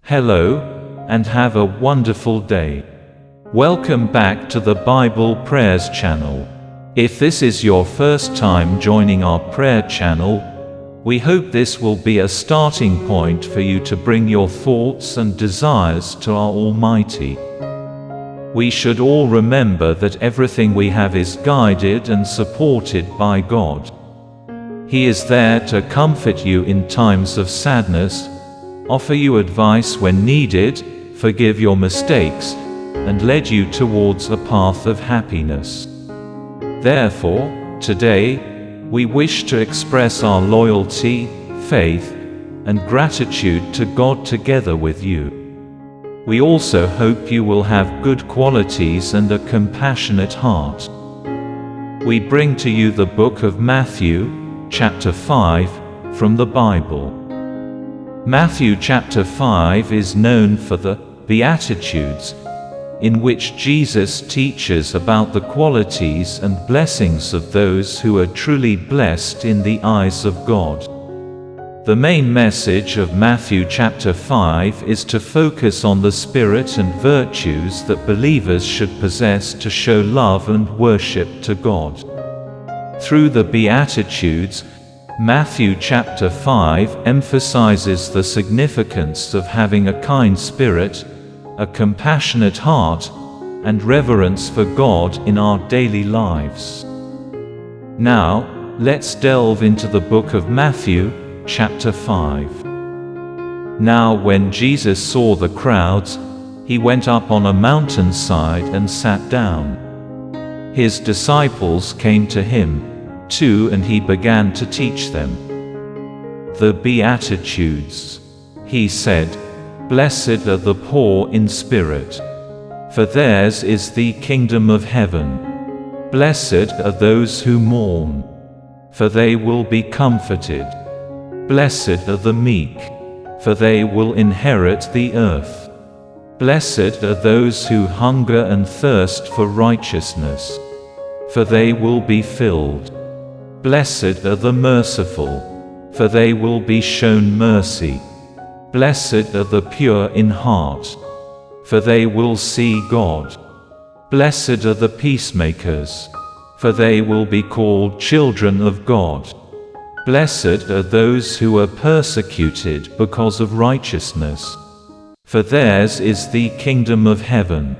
Hello, and have a wonderful day. Welcome back to the Bible Prayers channel. If this is your first time joining our prayer channel, we hope this will be a starting point for you to bring your thoughts and desires to our Almighty. We should all remember that everything we have is guided and supported by God. He is there to comfort you in times of sadness, offer you advice when needed, forgive your mistakes, and lead you towards a path of happiness. Therefore, today, we wish to express our loyalty, faith, and gratitude to God together with you. We also hope you will have good qualities and a compassionate heart. We bring to you the book of Matthew, chapter 5, from the Bible. Matthew chapter 5 is known for the Beatitudes, in which Jesus teaches about the qualities and blessings of those who are truly blessed in the eyes of God. The main message of Matthew chapter 5 is to focus on the spirit and virtues that believers should possess to show love and worship to God. Through the Beatitudes, Matthew chapter 5 emphasizes the significance of having a kind spirit, a compassionate heart, and reverence for God in our daily lives. Now, let's delve into the book of Matthew, chapter 5. Now when Jesus saw the crowds, he went up on a mountainside and sat down. His disciples came to him too, and he began to teach them the Beatitudes. He said, "Blessed are the poor in spirit, for theirs is the kingdom of heaven. Blessed are those who mourn, for they will be comforted. Blessed are the meek, for they will inherit the earth. Blessed are those who hunger and thirst for righteousness, for they will be filled. Blessed are the merciful, for they will be shown mercy. Blessed are the pure in heart, for they will see God. Blessed are the peacemakers, for they will be called children of God. Blessed are those who are persecuted because of righteousness, for theirs is the kingdom of heaven.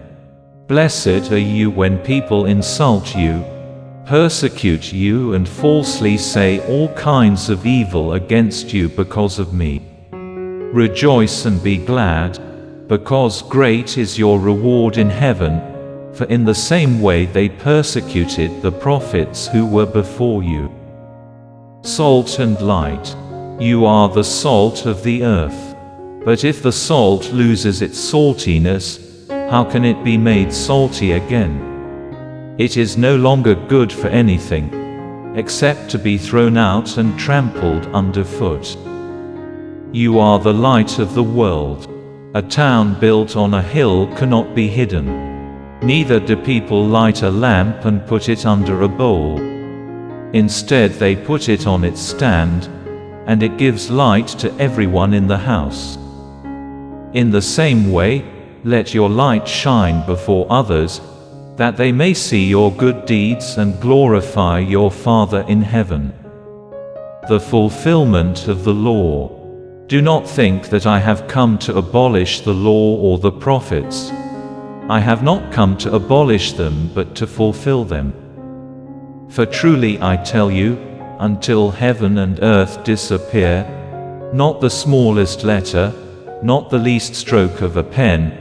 Blessed are you when people insult you, persecute you, and falsely say all kinds of evil against you because of me. Rejoice and be glad, because great is your reward in heaven, for in the same way they persecuted the prophets who were before you. Salt and light. You are the salt of the earth. But if the salt loses its saltiness, how can it be made salty again? It is no longer good for anything, except to be thrown out and trampled underfoot. You are the light of the world. A town built on a hill cannot be hidden. Neither do people light a lamp and put it under a bowl. Instead they put it on its stand, and it gives light to everyone in the house. In the same way, let your light shine before others, that they may see your good deeds and glorify your Father in heaven." The fulfillment of the law. Do not think that I have come to abolish the law or the prophets. I have not come to abolish them but to fulfill them. For truly I tell you, until heaven and earth disappear, not the smallest letter, not the least stroke of a pen,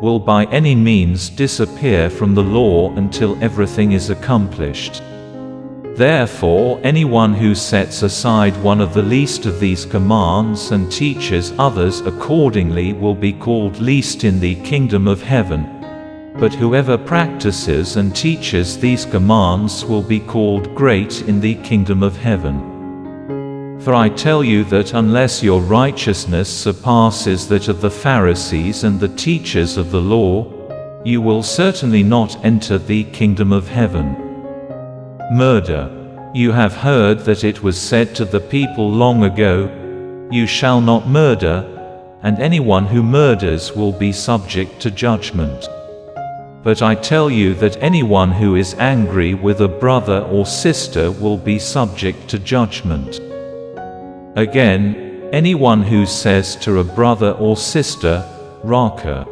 will by any means disappear from the law until everything is accomplished. Therefore, anyone who sets aside one of the least of these commands and teaches others accordingly will be called least in the kingdom of heaven. But whoever practices and teaches these commands will be called great in the kingdom of heaven. For I tell you that unless your righteousness surpasses that of the Pharisees and the teachers of the law, you will certainly not enter the kingdom of heaven. Murder. You have heard that it was said to the people long ago, "You shall not murder," and anyone who murders will be subject to judgment. But I tell you that anyone who is angry with a brother or sister will be subject to judgment. Again, anyone who says to a brother or sister, Raca,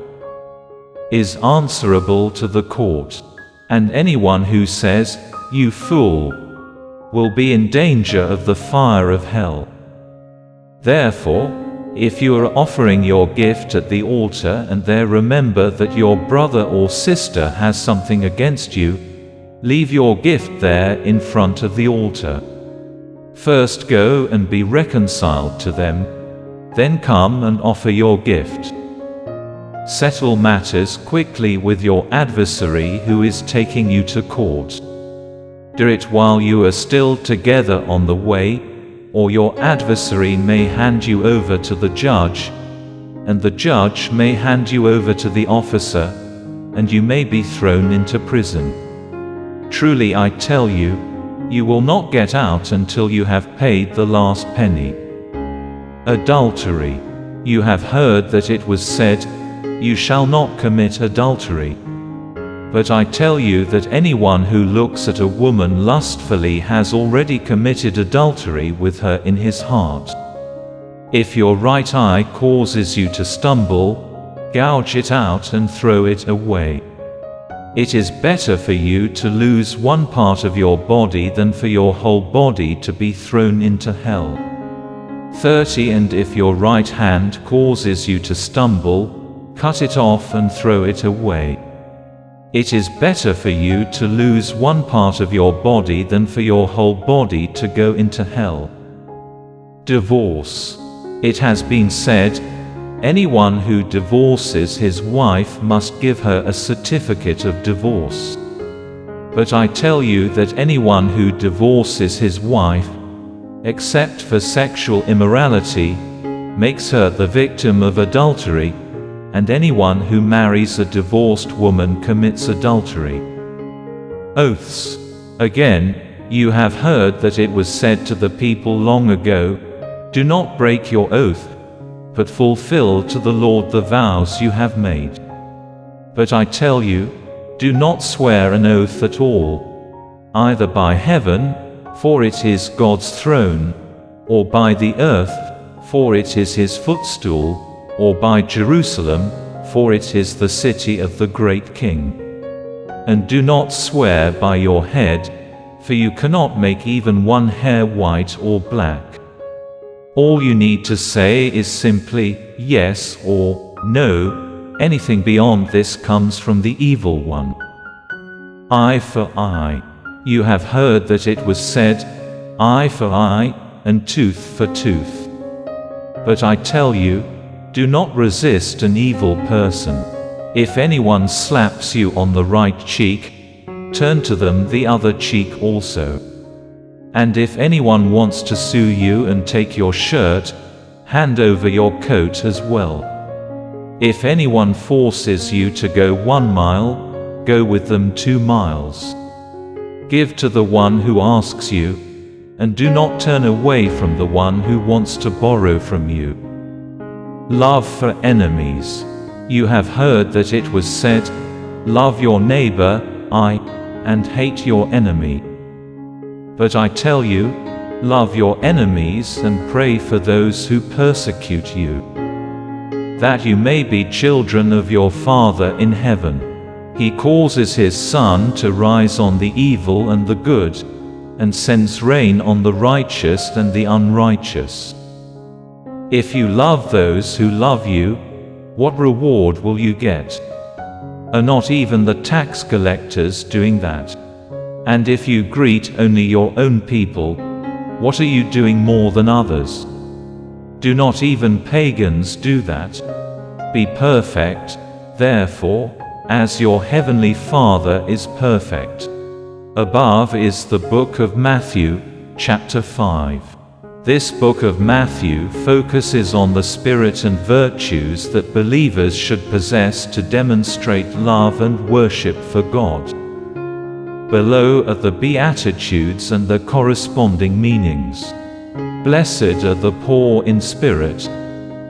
is answerable to the court. And anyone who says, you fool, will be in danger of the fire of hell. Therefore, if you are offering your gift at the altar and there remember that your brother or sister has something against you, leave your gift there in front of the altar. First go and be reconciled to them, then come and offer your gift. Settle matters quickly with your adversary who is taking you to court. Do it while you are still together on the way, or your adversary may hand you over to the judge, and the judge may hand you over to the officer, and you may be thrown into prison. Truly I tell you, you will not get out until you have paid the last penny. Adultery. You have heard that it was said, you shall not commit adultery. But I tell you that anyone who looks at a woman lustfully has already committed adultery with her in his heart. If your right eye causes you to stumble, gouge it out and throw it away. It is better for you to lose one part of your body than for your whole body to be thrown into hell. 30 And if your right hand causes you to stumble, cut it off and throw it away. It is better for you to lose one part of your body than for your whole body to go into hell. Divorce. It has been said, anyone who divorces his wife must give her a certificate of divorce. But I tell you that anyone who divorces his wife, except for sexual immorality, makes her the victim of adultery, and anyone who marries a divorced woman commits adultery. Oaths. Again, you have heard that it was said to the people long ago, do not break your oath, but fulfill to the Lord the vows you have made. But I tell you, do not swear an oath at all, either by heaven, for it is God's throne, or by the earth, for it is his footstool, or by Jerusalem, for it is the city of the great King. And do not swear by your head, for you cannot make even one hair white or black. All you need to say is simply, yes or no. Anything beyond this comes from the evil one. Eye for eye. You have heard that it was said, eye for eye, and tooth for tooth. But I tell you, do not resist an evil person. If anyone slaps you on the right cheek, turn to them the other cheek also. And if anyone wants to sue you and take your shirt, hand over your coat as well. If anyone forces you to go 1 mile, go with them 2 miles. Give to the one who asks you, and do not turn away from the one who wants to borrow from you. Love for enemies. You have heard that it was said, love your neighbor, and hate your enemy. But I tell you, love your enemies and pray for those who persecute you, that you may be children of your Father in heaven. He causes his sun to rise on the evil and the good, and sends rain on the righteous and the unrighteous. If you love those who love you, what reward will you get? Are not even the tax collectors doing that? And if you greet only your own people, what are you doing more than others? Do not even pagans do that? Be perfect, therefore, as your heavenly Father is perfect. Above is the book of Matthew, chapter 5. This book of Matthew focuses on the spirit and virtues that believers should possess to demonstrate love and worship for God. Below are the Beatitudes and their corresponding meanings. Blessed are the poor in spirit,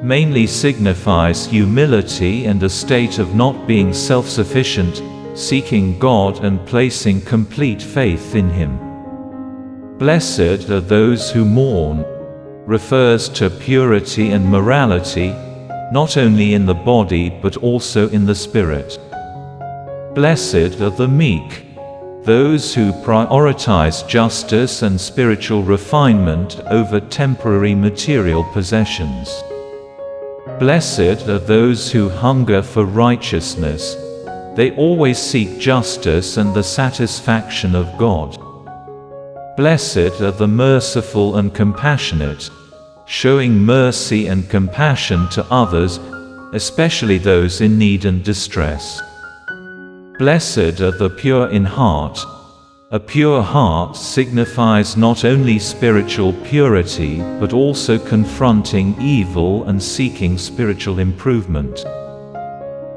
mainly signifies humility and a state of not being self-sufficient, seeking God and placing complete faith in Him. Blessed are those who mourn refers to purity and morality, not only in the body but also in the spirit. Blessed are the meek, those who prioritize justice and spiritual refinement over temporary material possessions. Blessed are those who hunger for righteousness, they always seek justice and the satisfaction of God. Blessed are the merciful and compassionate, showing mercy and compassion to others, especially those in need and distress. Blessed are the pure in heart. A pure heart signifies not only spiritual purity but also confronting evil and seeking spiritual improvement.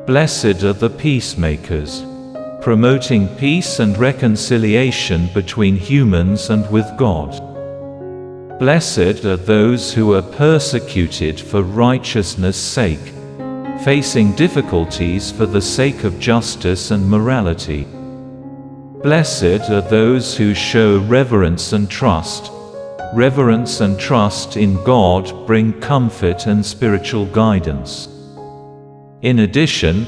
Blessed are the peacemakers, promoting peace and reconciliation between humans and with God. Blessed are those who are persecuted for righteousness' sake, facing difficulties for the sake of justice and morality. Blessed are those who show reverence and trust. Reverence and trust in God bring comfort and spiritual guidance. In addition,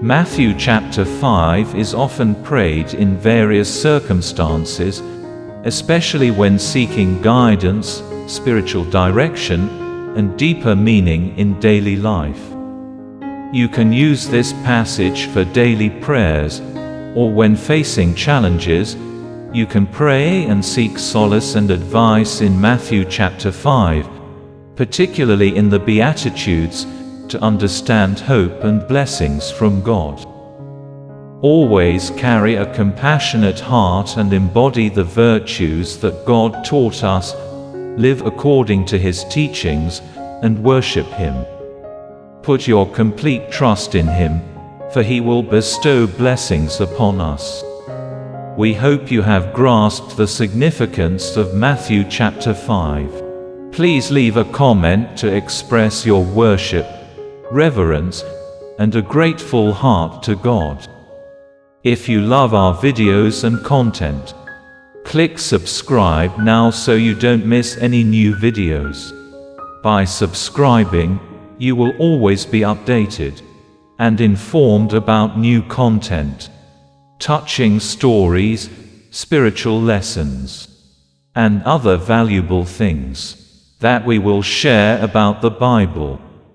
Matthew chapter 5 is often prayed in various circumstances, especially when seeking guidance, spiritual direction, and deeper meaning in daily life. You can use this passage for daily prayers, or when facing challenges, you can pray and seek solace and advice in Matthew chapter 5, particularly in the Beatitudes, to understand hope and blessings from God. Always carry a compassionate heart and embody the virtues that God taught us, live according to His teachings, and worship Him. Put your complete trust in Him, for He will bestow blessings upon us. We hope you have grasped the significance of Matthew chapter 5. Please leave a comment to express your worship, reverence, and a grateful heart to God. If you love our videos and content, click subscribe now so you don't miss any new videos. By subscribing, you will always be updated and informed about new content, touching stories, spiritual lessons, and other valuable things that we will share about the Bible.